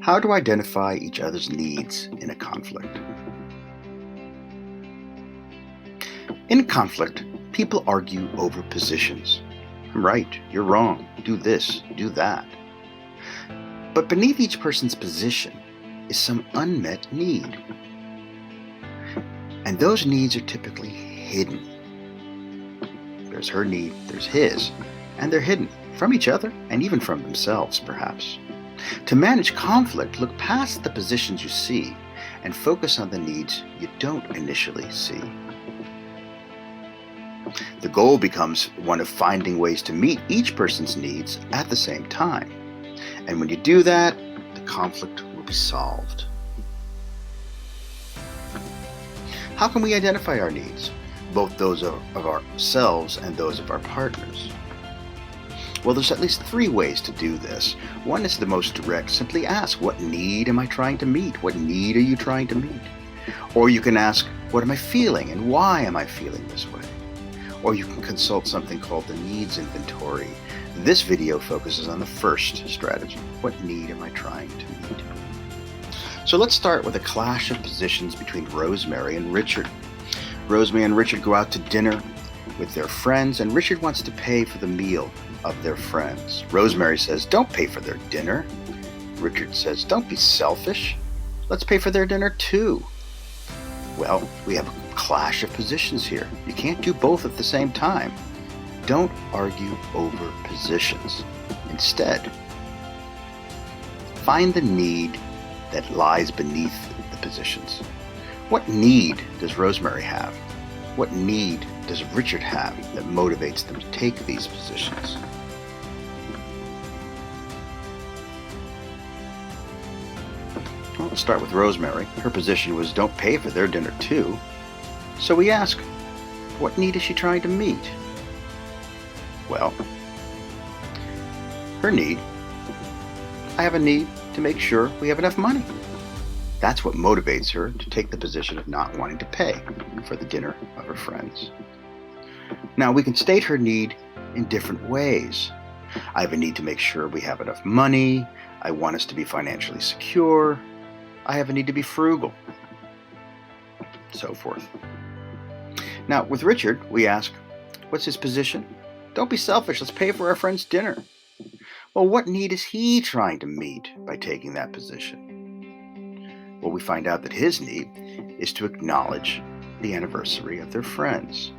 How to identify each other's needs in a conflict. In conflict, people argue over positions. I'm right, you're wrong, do this, do that. But beneath each person's position is some unmet need. And those needs are typically hidden. There's her need, there's his, and they're hidden from each other and even from themselves, perhaps. To manage conflict, look past the positions you see and focus on the needs you don't initially see. The goal becomes one of finding ways to meet each person's needs at the same time. And when you do that, the conflict will be solved. How can we identify our needs, both those of ourselves and those of our partners? Well, there's at least 3 ways to do this. One is the most direct. Simply ask, what need am I trying to meet? What need are you trying to meet? Or you can ask, what am I feeling and why am I feeling this way? Or you can consult something called the needs inventory. This video focuses on the first strategy. What need am I trying to meet? So let's start with a clash of positions between Rosemary and Richard. Rosemary and Richard go out to dinner with their friends, and Richard wants to pay for the meal of their friends. Rosemary says, don't pay for their dinner. Richard says, don't be selfish. Let's pay for their dinner too. Well, we have a clash of positions here. You can't do both at the same time. Don't argue over positions. Instead, find the need that lies beneath the positions. What need does Rosemary have? What need does Richard have that motivates them to take these positions? Well, let's start with Rosemary. Her position was don't pay for their dinner too. So we ask, what need is she trying to meet? Well, her need, I have a need to make sure we have enough money. That's what motivates her to take the position of not wanting to pay for the dinner of her friends. Now, we can state her need in different ways. I have a need to make sure we have enough money. I want us to be financially secure. I have a need to be frugal. So forth. Now, with Richard, we ask, what's his position? Don't be selfish. Let's pay for our friend's dinner. Well, what need is he trying to meet by taking that position? Well, we find out that his need is to acknowledge the anniversary of their friends.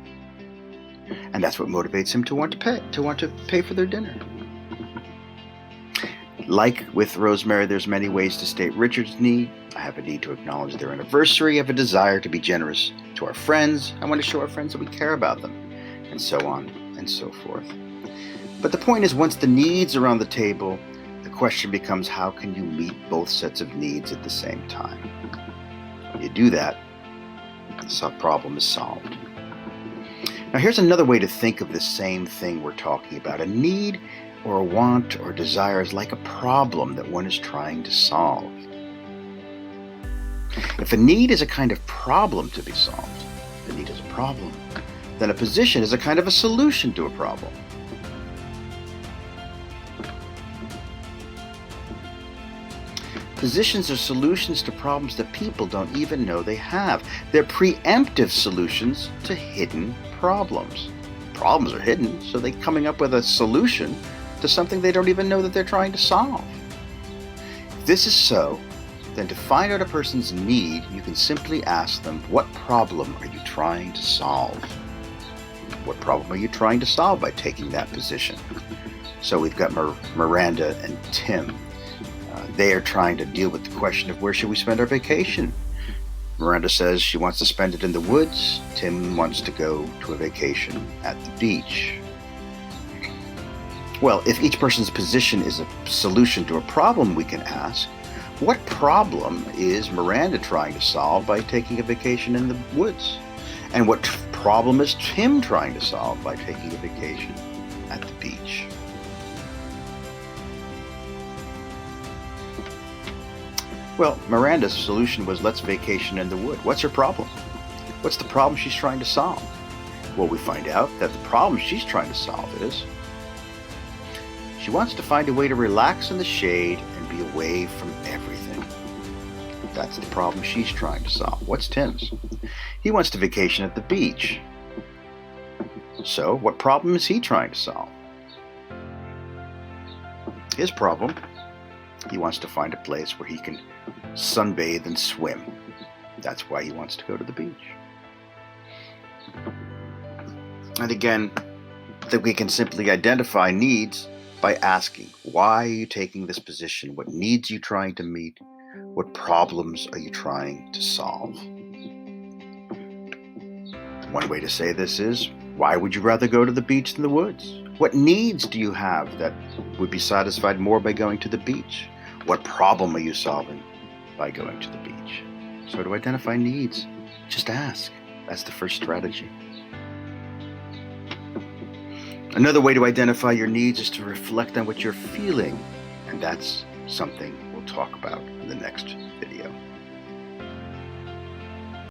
And that's what motivates him to want to pay for their dinner. Like with Rosemary, there's many ways to state Richard's need. I have a need to acknowledge their anniversary. I have a desire to be generous to our friends. I want to show our friends that we care about them, and so on and so forth. But the point is, once the needs are on the table, the question becomes, how can you meet both sets of needs at the same time? When you do that, the problem is solved. Now, here's another way to think of the same thing we're talking about. A need or a want or desire is like a problem that one is trying to solve. If a need is a kind of problem to be solved, the need is a problem, then a position is a kind of a solution to a problem. Positions are solutions to problems that people don't even know they have. They're preemptive solutions to hidden problems. Problems are hidden, so they're coming up with a solution to something they don't even know that they're trying to solve. If this is so, then to find out a person's need, you can simply ask them, what problem are you trying to solve? What problem are you trying to solve by taking that position? So we've got Miranda and Tim. They are trying to deal with the question of where should we spend our vacation. Miranda says she wants to spend it in the woods. Tim wants to go to a vacation at the beach. Well, if each person's position is a solution to a problem, we can ask, what problem is Miranda trying to solve by taking a vacation in the woods? And what problem is Tim trying to solve by taking a vacation at the beach? Well, Miranda's solution was let's vacation in the wood. What's her problem? What's the problem she's trying to solve? Well, we find out that the problem she's trying to solve is she wants to find a way to relax in the shade and be away from everything. That's the problem she's trying to solve. What's Tim's? He wants to vacation at the beach. So, what problem is he trying to solve? His problem, he wants to find a place where he can sunbathe and swim. That's why he wants to go to the beach. And again, that we can simply identify needs by asking, why are you taking this position? What needs are you trying to meet? What problems are you trying to solve? One way to say this is, why would you rather go to the beach than the woods? What needs do you have that would be satisfied more by going to the beach? What problem are you solving by going to the beach? So to identify needs, just ask. That's the first strategy. Another way to identify your needs is to reflect on what you're feeling, and that's something we'll talk about in the next video.